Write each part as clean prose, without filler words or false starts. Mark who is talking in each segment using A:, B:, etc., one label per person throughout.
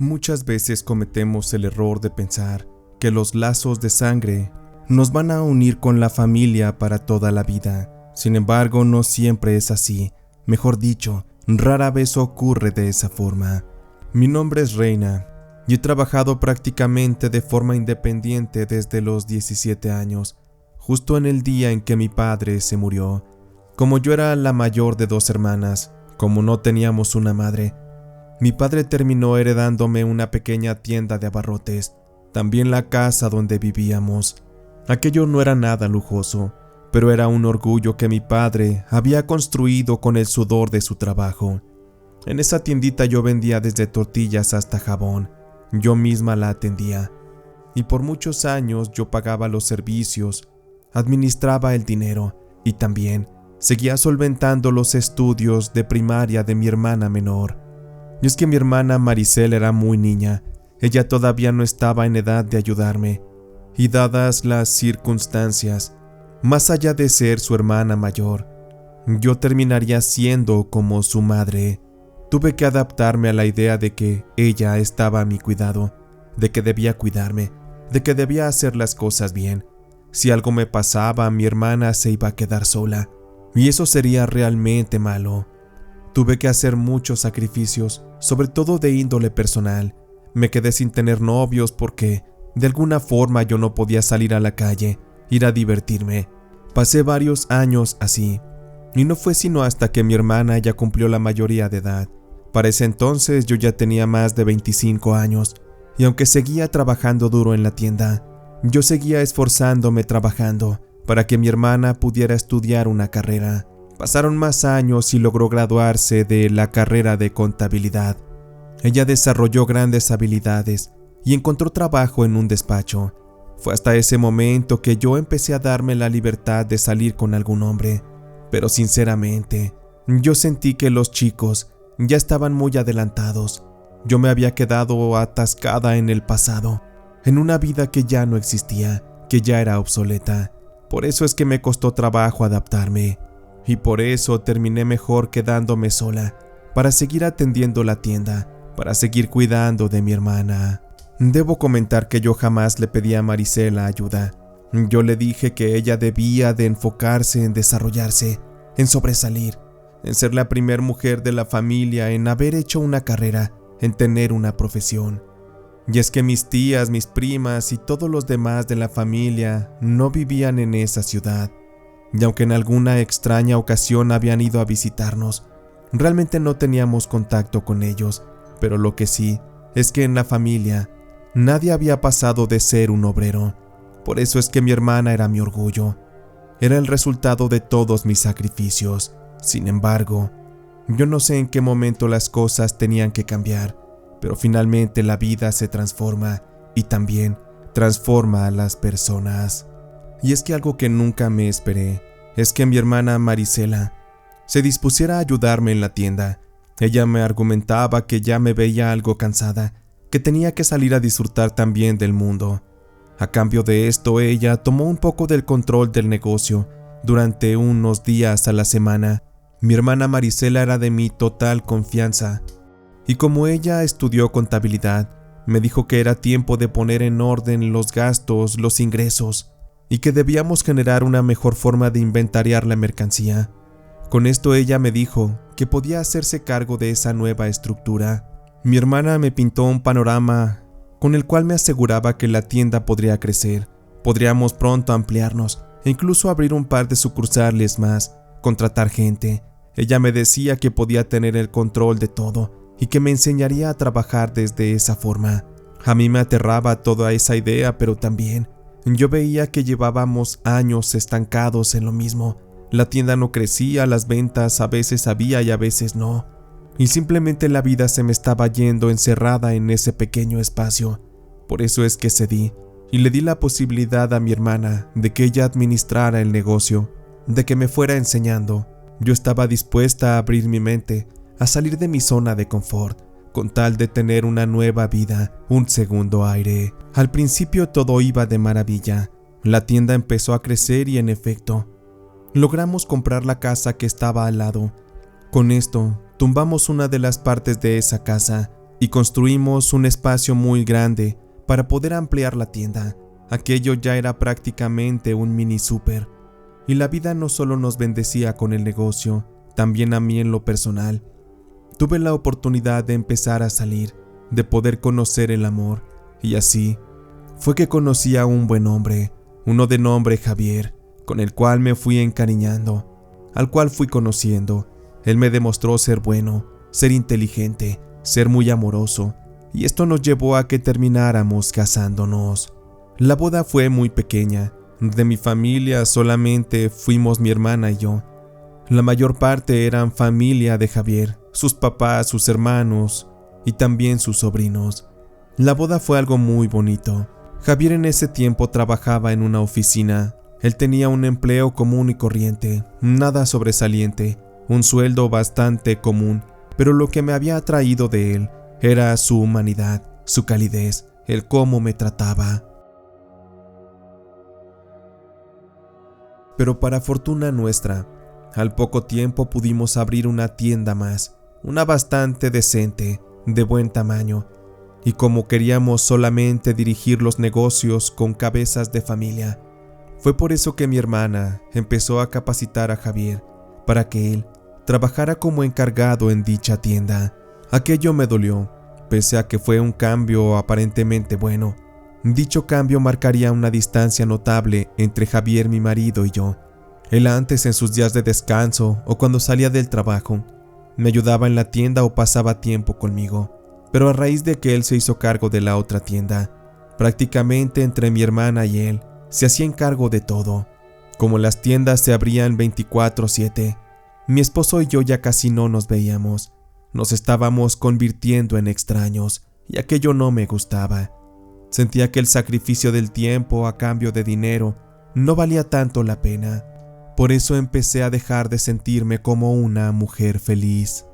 A: Muchas veces cometemos el error de pensar que los lazos de sangre nos van a unir con la familia para toda la vida. Sin embargo, no siempre es así. Mejor dicho, rara vez ocurre de esa forma. Mi nombre es Reina y he trabajado prácticamente de forma independiente desde los 17 años, justo en el día en que mi padre se murió. Como yo era la mayor de 2 hermanas, como no teníamos una madre, mi padre terminó heredándome una pequeña tienda de abarrotes, también la casa donde vivíamos. Aquello no era nada lujoso, pero era un orgullo que mi padre había construido con el sudor de su trabajo. En esa tiendita yo vendía desde tortillas hasta jabón. Yo misma la atendía. Y por muchos años yo pagaba los servicios, administraba el dinero y también seguía solventando los estudios de primaria de mi hermana menor. Y es que mi hermana Maricel era muy niña. Ella todavía no estaba en edad de ayudarme. Y dadas las circunstancias, más allá de ser su hermana mayor, yo terminaría siendo como su madre. Tuve que adaptarme a la idea de que ella estaba a mi cuidado, de que debía cuidarme, de que debía hacer las cosas bien. Si algo me pasaba, mi hermana se iba a quedar sola, y eso sería realmente malo. Tuve que hacer muchos sacrificios, sobre todo de índole personal. Me quedé sin tener novios porque, de alguna forma, yo no podía salir a la calle, ir a divertirme. Pasé varios años así, y no fue sino hasta que mi hermana ya cumplió la mayoría de edad. Para ese entonces yo ya tenía más de 25 años, y aunque seguía trabajando duro en la tienda, yo seguía esforzándome trabajando para que mi hermana pudiera estudiar una carrera. Pasaron más años y logró graduarse de la carrera de contabilidad. Ella desarrolló grandes habilidades y encontró trabajo en un despacho. Fue hasta ese momento que yo empecé a darme la libertad de salir con algún hombre, pero sinceramente, yo sentí que los chicos ya estaban muy adelantados. Yo me había quedado atascada en el pasado, en una vida que ya no existía, que ya era obsoleta. Por eso es que me costó trabajo adaptarme, y por eso terminé mejor quedándome sola, para seguir atendiendo la tienda, para seguir cuidando de mi hermana. Debo comentar que yo jamás le pedí a Maricela ayuda. Yo le dije que ella debía de enfocarse en desarrollarse, en sobresalir, en ser la primer mujer de la familia, en haber hecho una carrera, en tener una profesión. Y es que mis tías, mis primas y todos los demás de la familia no vivían en esa ciudad. Y aunque en alguna extraña ocasión habían ido a visitarnos, realmente no teníamos contacto con ellos, pero lo que sí es que en la familia nadie había pasado de ser un obrero. Por eso es que mi hermana era mi orgullo. Era el resultado de todos mis sacrificios. Sin embargo, yo no sé en qué momento las cosas tenían que cambiar, pero finalmente la vida se transforma y también transforma a las personas. Y es que algo que nunca me esperé es que mi hermana Maricela se dispusiera a ayudarme en la tienda. Ella me argumentaba que ya me veía algo cansada, que tenía que salir a disfrutar también del mundo. A cambio de esto, ella tomó un poco del control del negocio durante unos días a la semana. Mi hermana Maricela era de mi total confianza, y como ella estudió contabilidad, me dijo que era tiempo de poner en orden los gastos, los ingresos, y que debíamos generar una mejor forma de inventariar la mercancía. Con esto ella me dijo que podía hacerse cargo de esa nueva estructura. Mi hermana me pintó un panorama con el cual me aseguraba que la tienda podría crecer, podríamos pronto ampliarnos e incluso abrir un par de sucursales más, contratar gente. Ella me decía que podía tener el control de todo y que me enseñaría a trabajar desde esa forma. A mí me aterraba toda esa idea, pero también yo veía que llevábamos años estancados en lo mismo. La tienda no crecía, las ventas a veces había y a veces no. Y simplemente la vida se me estaba yendo encerrada en ese pequeño espacio. Por eso es que cedí y le di la posibilidad a mi hermana de que ella administrara el negocio, de que me fuera enseñando. Yo estaba dispuesta a abrir mi mente, a salir de mi zona de confort, con tal de tener una nueva vida, un segundo aire. Al principio todo iba de maravilla. La tienda empezó a crecer y en efecto, logramos comprar la casa que estaba al lado. Con esto, tumbamos una de las partes de esa casa y construimos un espacio muy grande para poder ampliar la tienda. Aquello ya era prácticamente un mini súper. Y la vida no solo nos bendecía con el negocio, también a mí en lo personal. Tuve la oportunidad de empezar a salir, de poder conocer el amor, y así fue que conocí a un buen hombre, uno de nombre Javier, con el cual me fui encariñando, al cual fui conociendo. Él me demostró ser bueno, ser inteligente, ser muy amoroso, y esto nos llevó a que termináramos casándonos. La boda fue muy pequeña. De mi familia solamente fuimos mi hermana y yo. La mayor parte eran familia de Javier, sus papás, sus hermanos y también sus sobrinos. La boda fue algo muy bonito. Javier en ese tiempo trabajaba en una oficina. Él tenía un empleo común y corriente, nada sobresaliente, un sueldo bastante común, pero lo que me había atraído de él era su humanidad, su calidez, el cómo me trataba. Pero para fortuna nuestra, al poco tiempo pudimos abrir una tienda más, una bastante decente, de buen tamaño, y como queríamos solamente dirigir los negocios con cabezas de familia, fue por eso que mi hermana empezó a capacitar a Javier para que él trabajara como encargado en dicha tienda. Aquello me dolió, pese a que fue un cambio aparentemente bueno. Dicho cambio marcaría una distancia notable entre Javier, mi marido, y yo. Él antes, en sus días de descanso o cuando salía del trabajo, me ayudaba en la tienda o pasaba tiempo conmigo. Pero a raíz de que él se hizo cargo de la otra tienda, prácticamente entre mi hermana y él, se hacían cargo de todo. Como las tiendas se abrían 24/7, mi esposo y yo ya casi no nos veíamos. Nos estábamos convirtiendo en extraños y aquello no me gustaba. Sentía que el sacrificio del tiempo a cambio de dinero no valía tanto la pena. Por eso empecé a dejar de sentirme como una mujer feliz.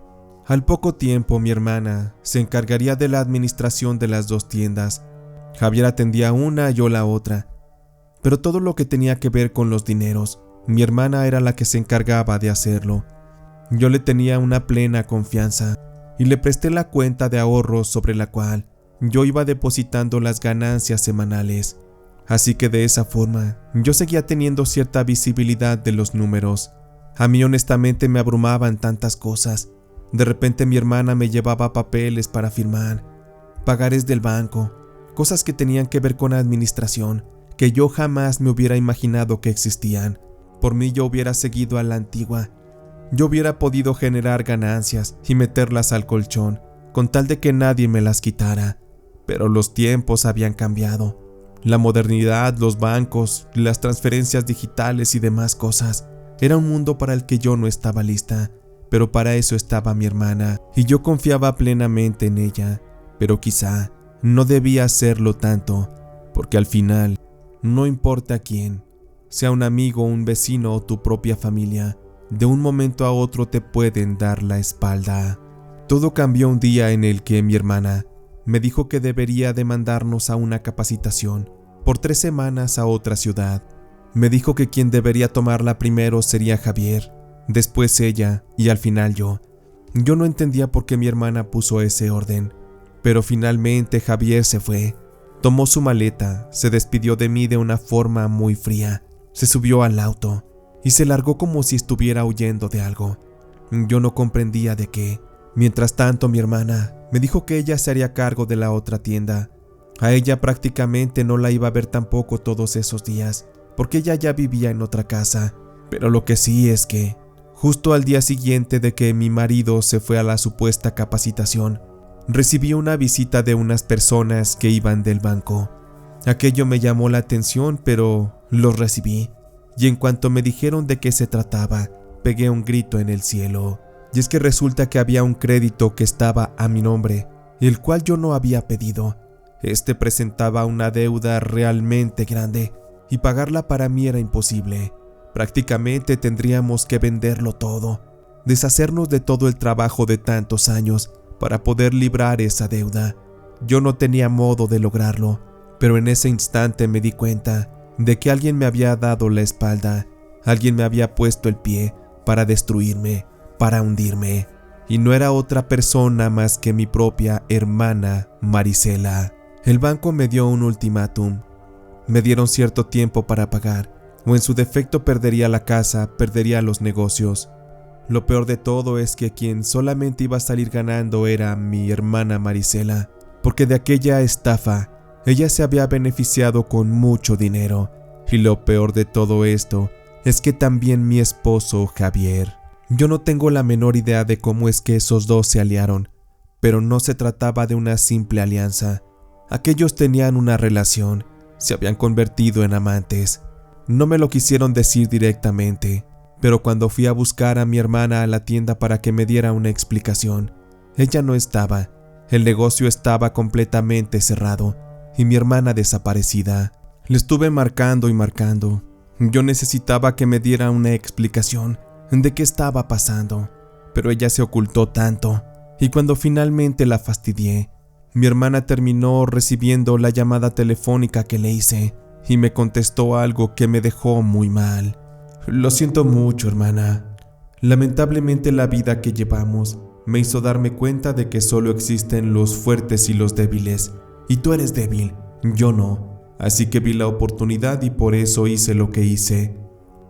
A: Al poco tiempo mi hermana se encargaría de la administración de las dos tiendas. Javier atendía una y yo la otra. Pero todo lo que tenía que ver con los dineros, mi hermana era la que se encargaba de hacerlo. Yo le tenía una plena confianza y le presté la cuenta de ahorros sobre la cual yo iba depositando las ganancias semanales. Así que de esa forma, yo seguía teniendo cierta visibilidad de los números. A mí honestamente me abrumaban tantas cosas. De repente mi hermana me llevaba papeles para firmar, pagares del banco, cosas que tenían que ver con administración, que yo jamás me hubiera imaginado que existían. Por mí yo hubiera seguido a la antigua. Yo hubiera podido generar ganancias y meterlas al colchón, con tal de que nadie me las quitara. Pero los tiempos habían cambiado. La modernidad, los bancos, las transferencias digitales y demás cosas. Era un mundo para el que yo no estaba lista, pero para eso estaba mi hermana, y yo confiaba plenamente en ella. Pero quizá no debía hacerlo tanto, porque al final, no importa quién, sea un amigo, un vecino o tu propia familia, de un momento a otro te pueden dar la espalda. Todo cambió un día en el que mi hermana me dijo que debería de mandarnos a una capacitación por 3 semanas a otra ciudad. Me dijo que quien debería tomarla primero sería Javier, después ella y al final yo. Yo no entendía por qué mi hermana puso ese orden, pero finalmente Javier se fue. Tomó su maleta, se despidió de mí de una forma muy fría, se subió al auto y se largó como si estuviera huyendo de algo. Yo no comprendía de qué. Mientras tanto, mi hermana me dijo que ella se haría cargo de la otra tienda. A ella prácticamente no la iba a ver tampoco todos esos días, porque ella ya vivía en otra casa. Pero lo que sí es que, justo al día siguiente de que mi marido se fue a la supuesta capacitación, recibí una visita de unas personas que iban del banco. Aquello me llamó la atención, pero los recibí, y en cuanto me dijeron de qué se trataba, pegué un grito en el cielo. Y es que resulta que había un crédito que estaba a mi nombre, el cual yo no había pedido. Este presentaba una deuda realmente grande, y pagarla para mí era imposible. Prácticamente tendríamos que venderlo todo, deshacernos de todo el trabajo de tantos años para poder librar esa deuda. Yo no tenía modo de lograrlo, pero en ese instante me di cuenta de que alguien me había dado la espalda, alguien me había puesto el pie para destruirme, para hundirme. y no era otra persona más que mi propia hermana Marisela. El banco me dio un ultimátum. Me dieron cierto tiempo para pagar, o en su defecto perdería la casa, perdería los negocios. Lo peor de todo es que quien solamente iba a salir ganando era mi hermana Marisela, porque de aquella estafa ella se había beneficiado con mucho dinero. Y lo peor de todo esto es que también mi esposo Javier. Yo no tengo la menor idea de cómo es que esos dos se aliaron, pero no se trataba de una simple alianza. Aquellos tenían una relación, se habían convertido en amantes. No me lo quisieron decir directamente, pero cuando fui a buscar a mi hermana a la tienda para que me diera una explicación, ella no estaba. El negocio estaba completamente cerrado y mi hermana desaparecida. Le estuve marcando y marcando. Yo necesitaba que me diera una explicación de qué estaba pasando, pero ella se ocultó tanto, y cuando finalmente la fastidié, mi hermana terminó recibiendo la llamada telefónica que le hice y me contestó algo que me dejó muy mal. Lo siento mucho, hermana. Lamentablemente la vida que llevamos me hizo darme cuenta de que solo existen los fuertes y los débiles, y tú eres débil, yo no. Así que vi la oportunidad y por eso hice lo que hice.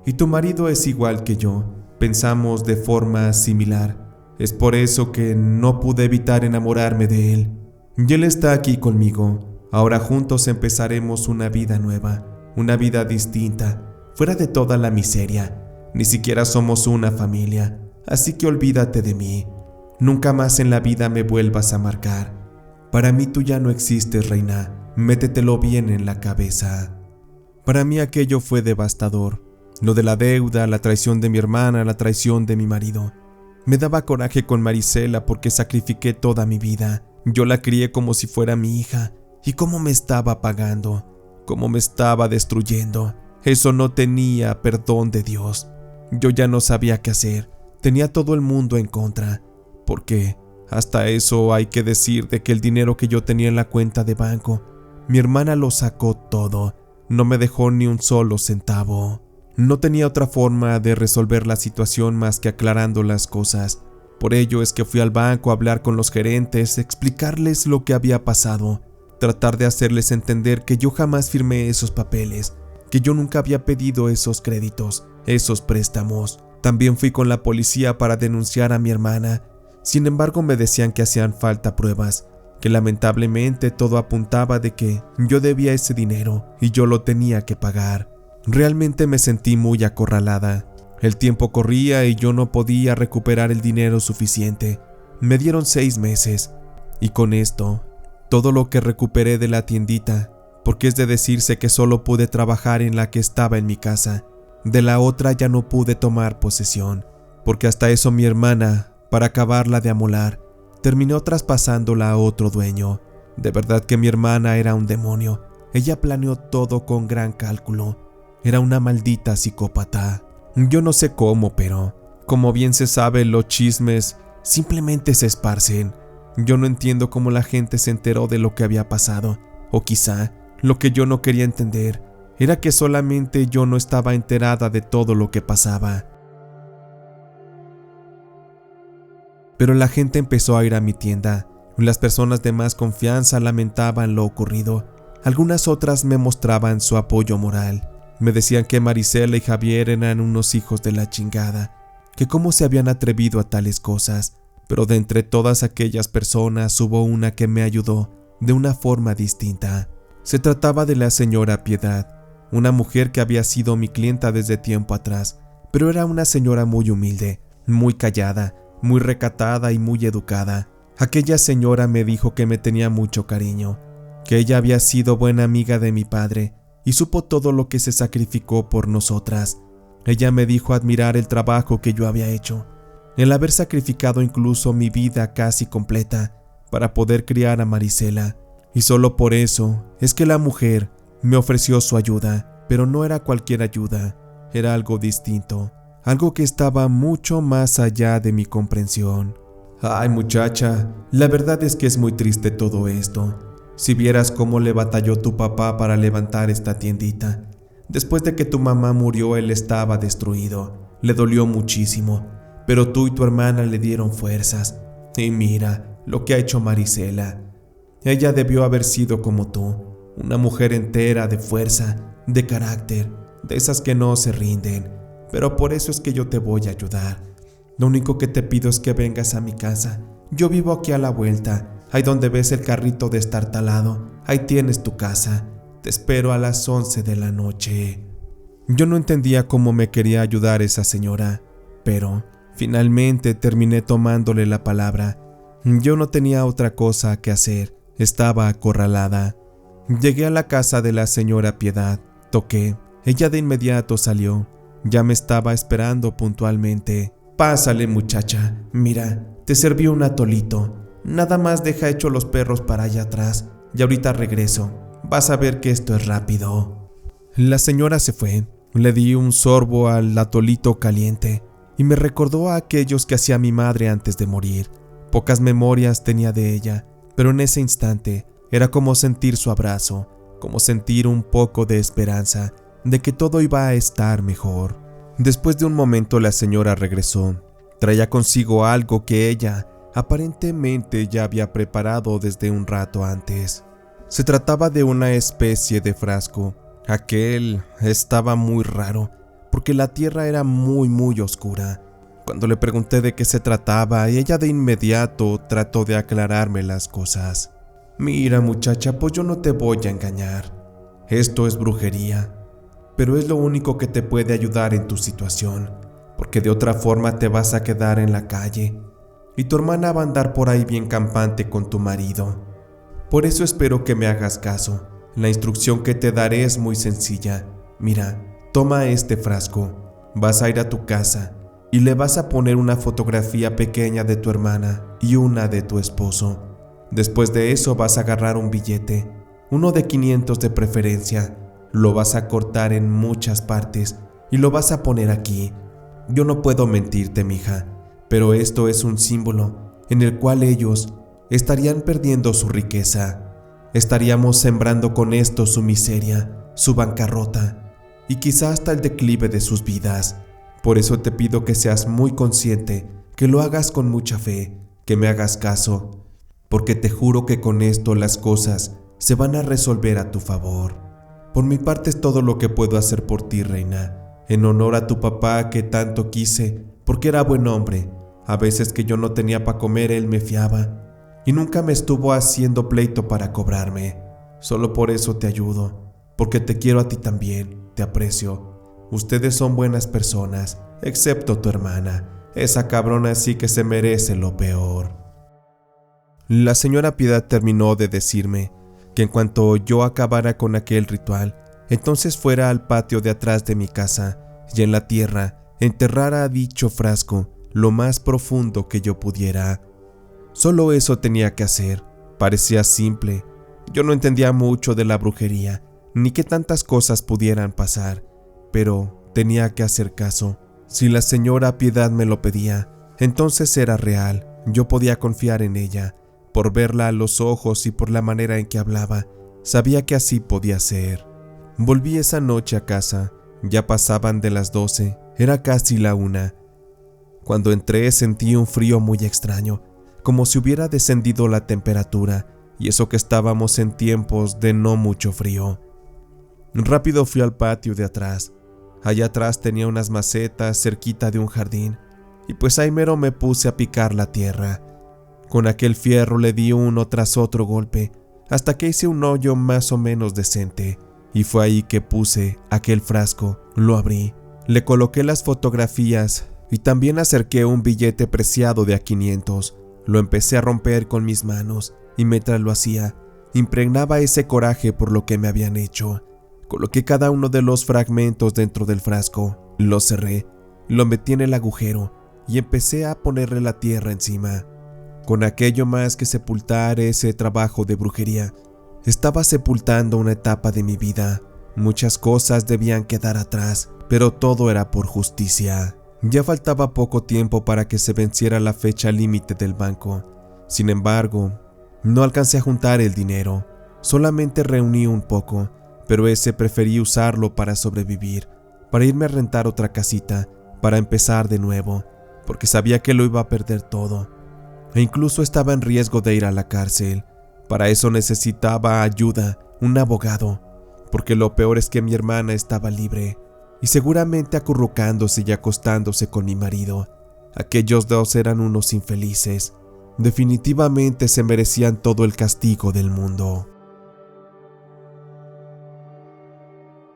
A: Y tu marido es igual que yo, pensamos de forma similar. Es por eso que no pude evitar enamorarme de él. Y él está aquí conmigo. Ahora juntos empezaremos una vida nueva, una vida distinta, fuera de toda la miseria. Ni siquiera somos una familia, así que olvídate de mí. Nunca más en la vida me vuelvas a marcar. Para mí tú ya no existes, reina. Métetelo bien en la cabeza. Para mí aquello fue devastador. Lo de la deuda, la traición de mi hermana, la traición de mi marido. Me daba coraje con Marisela porque sacrifiqué toda mi vida. Yo la crié como si fuera mi hija. ¿Y cómo me estaba pagando? ¿Cómo me estaba destruyendo? Eso no tenía perdón de Dios. Yo ya no sabía qué hacer. Tenía todo el mundo en contra. Porque hasta eso hay que decir de que el dinero que yo tenía en la cuenta de banco, mi hermana lo sacó todo. No me dejó ni un solo centavo. No tenía otra forma de resolver la situación más que aclarando las cosas. Por ello es que fui al banco a hablar con los gerentes, explicarles lo que había pasado, tratar de hacerles entender que yo jamás firmé esos papeles, que yo nunca había pedido esos créditos, esos préstamos. También fui con la policía para denunciar a mi hermana. Sin embargo, me decían que hacían falta pruebas, que lamentablemente todo apuntaba de que yo debía ese dinero y yo lo tenía que pagar. Realmente me sentí muy acorralada. El tiempo corría y yo no podía recuperar el dinero suficiente. Me dieron 6 meses y con esto, todo lo que recuperé de la tiendita, porque es de decirse que solo pude trabajar en la que estaba en mi casa. De la otra ya no pude tomar posesión, porque hasta eso mi hermana, para acabarla de amolar, terminó traspasándola a otro dueño. De verdad que mi hermana era un demonio. Ella planeó todo con gran cálculo. Era una maldita psicópata. Yo no sé cómo, pero, como bien se sabe, los chismes simplemente se esparcen. Yo no entiendo cómo la gente se enteró de lo que había pasado. O quizá, lo que yo no quería entender era que solamente yo no estaba enterada de todo lo que pasaba. Pero la gente empezó a ir a mi tienda. Las personas de más confianza lamentaban lo ocurrido. Algunas otras me mostraban su apoyo moral. Me decían que Marisela y Javier eran unos hijos de la chingada, que cómo se habían atrevido a tales cosas. Pero de entre todas aquellas personas hubo una que me ayudó de una forma distinta. Se trataba de la señora Piedad, una mujer que había sido mi clienta desde tiempo atrás, pero era una señora muy humilde, muy callada, muy recatada y muy educada. Aquella señora me dijo que me tenía mucho cariño, que ella había sido buena amiga de mi padre y supo todo lo que se sacrificó por nosotras. Ella me dijo admirar el trabajo que yo había hecho, el haber sacrificado incluso mi vida casi completa para poder criar a Marisela. Y solo por eso es que la mujer me ofreció su ayuda, pero no era cualquier ayuda, era algo distinto, algo que estaba mucho más allá de mi comprensión. Ay, muchacha, la verdad es que es muy triste todo esto. Si vieras cómo le batalló tu papá para levantar esta tiendita. Después de que tu mamá murió, él estaba destruido. Le dolió muchísimo, pero tú y tu hermana le dieron fuerzas. Y mira lo que ha hecho Marisela. Ella debió haber sido como tú, una mujer entera de fuerza, de carácter, de esas que no se rinden. Pero por eso es que yo te voy a ayudar. Lo único que te pido es que vengas a mi casa. Yo vivo aquí a la vuelta, ahí donde ves el carrito destartalado. Ahí tienes tu casa. Te espero a las 11 de la noche. Yo no entendía cómo me quería ayudar esa señora, pero finalmente terminé tomándole la palabra. Yo no tenía otra cosa que hacer, estaba acorralada. Llegué a la casa de la señora Piedad, toqué, ella de inmediato salió, ya me estaba esperando puntualmente. Pásale, muchacha, mira, te serví un atolito, nada más deja hecho los perros para allá atrás, y ahorita regreso, vas a ver que esto es rápido. La señora se fue, le di un sorbo al atolito caliente, y me recordó a aquellos que hacía mi madre antes de morir. Pocas memorias tenía de ella, pero en ese instante era como sentir su abrazo, como sentir un poco de esperanza de que todo iba a estar mejor. Después de un momento la señora regresó. Traía consigo algo que ella aparentemente ya había preparado desde un rato antes. Se trataba de una especie de frasco. Aquel estaba muy raro, porque la tierra era muy oscura. Cuando le pregunté de qué se trataba, ella de inmediato trató de aclararme las cosas. Mira, muchacha, pues yo no te voy a engañar. Esto es brujería, pero es lo único que te puede ayudar en tu situación, porque de otra forma te vas a quedar en la calle, y tu hermana va a andar por ahí bien campante con tu marido. Por eso espero que me hagas caso. La instrucción que te daré es muy sencilla. Mira, toma este frasco, vas a ir a tu casa y le vas a poner una fotografía pequeña de tu hermana y una de tu esposo. Después de eso vas a agarrar un billete, uno de 500 de preferencia, lo vas a cortar en muchas partes y lo vas a poner aquí. Yo no puedo mentirte, mija, pero esto es un símbolo en el cual ellos estarían perdiendo su riqueza. Estaríamos sembrando con esto su miseria, su bancarrota y quizá hasta el declive de sus vidas. Por eso te pido que seas muy consciente, que lo hagas con mucha fe, que me hagas caso, porque te juro que con esto las cosas se van a resolver a tu favor. Por mi parte es todo lo que puedo hacer por ti, reina, en honor a tu papá que tanto quise, porque era buen hombre. A veces que yo no tenía para comer, él me fiaba y nunca me estuvo haciendo pleito para cobrarme. Solo por eso te ayudo, porque te quiero a ti también, te aprecio. Ustedes son buenas personas, excepto tu hermana. Esa cabrona sí que se merece lo peor. La señora Piedad terminó de decirme que en cuanto yo acabara con aquel ritual, entonces fuera al patio de atrás de mi casa y en la tierra enterrara dicho frasco lo más profundo que yo pudiera. Solo eso tenía que hacer. Parecía simple. Yo no entendía mucho de la brujería, ni que tantas cosas pudieran pasar, pero tenía que hacer caso. Si la señora Piedad me lo pedía, entonces era real. Yo podía confiar en ella. Por verla a los ojos y por la manera en que hablaba, sabía que así podía ser. Volví esa noche a casa. Ya pasaban de las 12, era casi la 1. Cuando entré sentí un frío muy extraño, como si hubiera descendido la temperatura, y eso que estábamos en tiempos de no mucho frío. Rápido fui al patio de atrás. Allá atrás tenía unas macetas cerquita de un jardín, y pues ahí mero me puse a picar la tierra. Con aquel fierro le di uno tras otro golpe, hasta que hice un hoyo más o menos decente, y fue ahí que puse aquel frasco, lo abrí, le coloqué las fotografías y también acerqué un billete preciado de a 500. Lo empecé a romper con mis manos y mientras lo hacía, impregnaba ese coraje por lo que me habían hecho. Coloqué cada uno de los fragmentos dentro del frasco, lo cerré, lo metí en el agujero y empecé a ponerle la tierra encima. Con aquello más que sepultar ese trabajo de brujería, estaba sepultando una etapa de mi vida. Muchas cosas debían quedar atrás, pero todo era por justicia. Ya faltaba poco tiempo para que se venciera la fecha límite del banco. Sin embargo, no alcancé a juntar el dinero. Solamente reuní un poco, pero ese preferí usarlo para sobrevivir, para irme a rentar otra casita, para empezar de nuevo. porque sabía que lo iba a perder todo, e incluso estaba en riesgo de ir a la cárcel. Para eso necesitaba ayuda, un abogado, porque lo peor es que mi hermana estaba libre, y seguramente acurrucándose y acostándose con mi marido. Aquellos dos eran unos infelices. Definitivamente se merecían todo el castigo del mundo.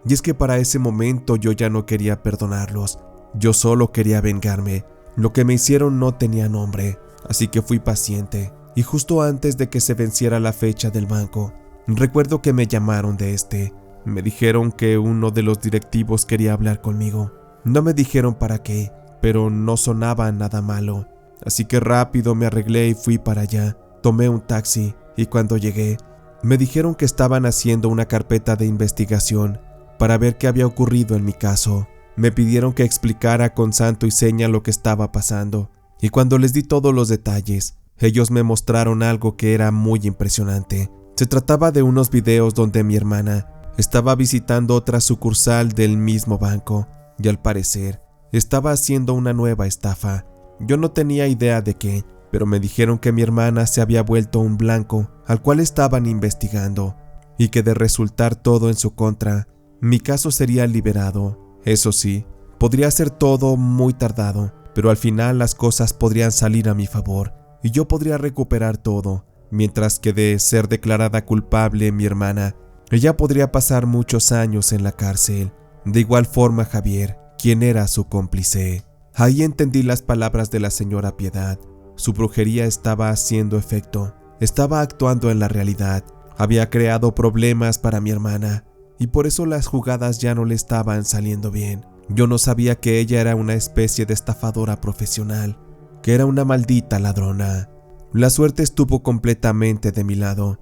A: Y es que para ese momento yo ya no quería perdonarlos, yo solo quería vengarme. Lo que me hicieron no tenía nombre, así que fui paciente, y justo antes de que se venciera la fecha del banco, recuerdo que me llamaron de me dijeron que uno de los directivos quería hablar conmigo. No me dijeron para qué, pero no sonaba nada malo, así que rápido me arreglé y fui para allá. Tomé un taxi, y cuando llegué, me dijeron que estaban haciendo una carpeta de investigación para ver qué había ocurrido en mi caso. Me pidieron que explicara con santo y seña lo que estaba pasando, y cuando les di todos los detalles, ellos me mostraron algo que era muy impresionante. Se trataba de unos videos donde mi hermana estaba visitando otra sucursal del mismo banco, y al parecer estaba haciendo una nueva estafa. Yo no tenía idea de qué, pero me dijeron que mi hermana se había vuelto un blanco al cual estaban investigando, y que de resultar todo en su contra, mi caso sería liberado. Eso sí, podría ser todo muy tardado, pero al final las cosas podrían salir a mi favor y yo podría recuperar todo, mientras que de ser declarada culpable mi hermana, ella podría pasar muchos años en la cárcel. De igual forma Javier, quien era su cómplice. Ahí entendí las palabras de la señora Piedad. Su brujería estaba haciendo efecto, estaba actuando en la realidad, había creado problemas para mi hermana, y por eso las jugadas ya no le estaban saliendo bien. Yo no sabía que ella era una especie de estafadora profesional, que era una maldita ladrona. La suerte estuvo completamente de mi lado.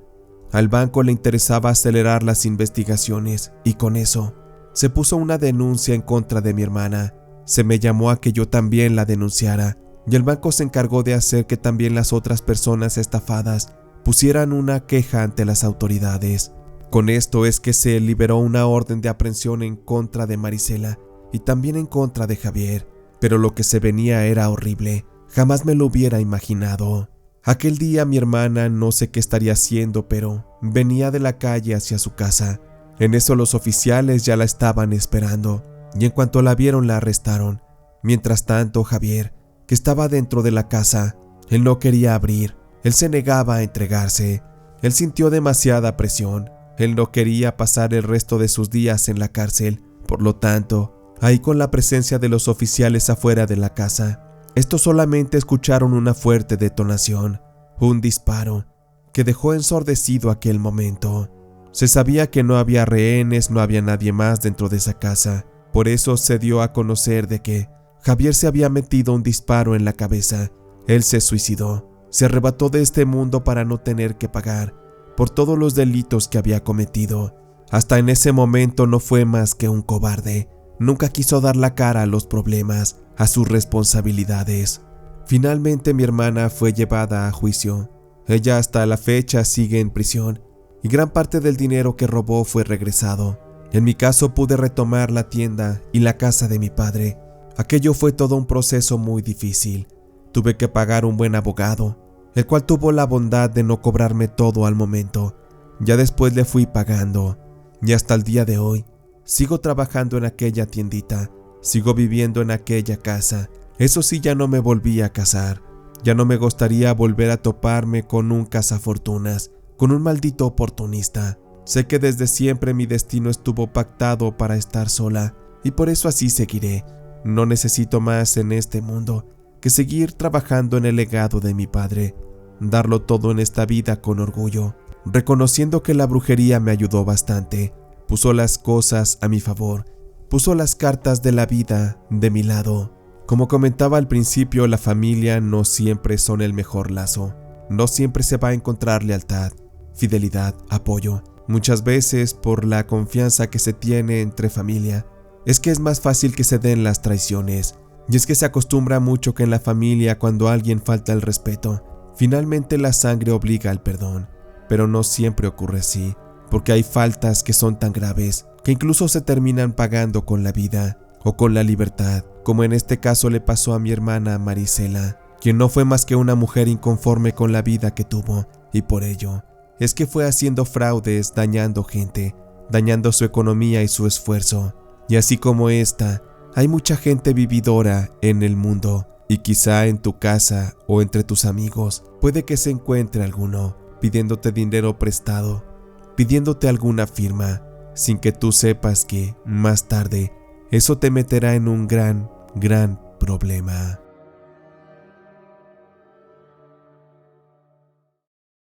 A: Al banco le interesaba acelerar las investigaciones, y con eso se puso una denuncia en contra de mi hermana. Se me llamó a que yo también la denunciara, y el banco se encargó de hacer que también las otras personas estafadas pusieran una queja ante las autoridades. Con esto es que se liberó una orden de aprehensión en contra de Marisela y también en contra de Javier, pero lo que se venía era horrible, jamás me lo hubiera imaginado. Aquel día mi hermana no sé qué estaría haciendo, pero venía de la calle hacia su casa. En eso los oficiales ya la estaban esperando, y en cuanto la vieron la arrestaron. Mientras tanto Javier, que estaba dentro de la casa, él no quería abrir, él se negaba a entregarse, él sintió demasiada presión. Él no quería pasar el resto de sus días en la cárcel, por lo tanto, ahí con la presencia de los oficiales afuera de la casa, estos solamente escucharon una fuerte detonación, un disparo, que dejó ensordecido aquel momento. Se sabía que no había rehenes, no había nadie más dentro de esa casa, por eso se dio a conocer de que Javier se había metido un disparo en la cabeza. Él se suicidó, se arrebató de este mundo para no tener que pagar por todos los delitos que había cometido. Hasta en ese momento no fue más que un cobarde. Nunca quiso dar la cara a los problemas, a sus responsabilidades. Finalmente mi hermana fue llevada a juicio. Ella hasta la fecha sigue en prisión y gran parte del dinero que robó fue regresado. En mi caso pude retomar la tienda y la casa de mi padre. Aquello fue todo un proceso muy difícil. Tuve que pagar un buen abogado, el cual tuvo la bondad de no cobrarme todo al momento. Ya después le fui pagando, y hasta el día de hoy sigo trabajando en aquella tiendita, sigo viviendo en aquella casa. Eso sí, ya no me volví a casar. Ya no me gustaría volver a toparme con un cazafortunas, con un maldito oportunista. Sé que desde siempre mi destino estuvo pactado para estar sola, y por eso así seguiré. No necesito más en este mundo que seguir trabajando en el legado de mi padre, darlo todo en esta vida con orgullo, reconociendo que la brujería me ayudó bastante, puso las cosas a mi favor, puso las cartas de la vida de mi lado. Como comentaba al principio, la familia no siempre son el mejor lazo, no siempre se va a encontrar lealtad, fidelidad, apoyo. Muchas veces, por la confianza que se tiene entre familia, es que es más fácil que se den las traiciones. Y es que se acostumbra mucho que en la familia, cuando alguien falta el respeto, finalmente la sangre obliga al perdón. Pero no siempre ocurre así, porque hay faltas que son tan graves que incluso se terminan pagando con la vida. o con la libertad, como en este caso le pasó a mi hermana Marisela, quien no fue más que una mujer inconforme con la vida que tuvo, y por ello es que fue haciendo fraudes, dañando gente, dañando su economía y su esfuerzo. Y así como esta, hay mucha gente vividora en el mundo, y quizá en tu casa o entre tus amigos puede que se encuentre alguno pidiéndote dinero prestado, pidiéndote alguna firma, sin que tú sepas que, más tarde, eso te meterá en un gran problema.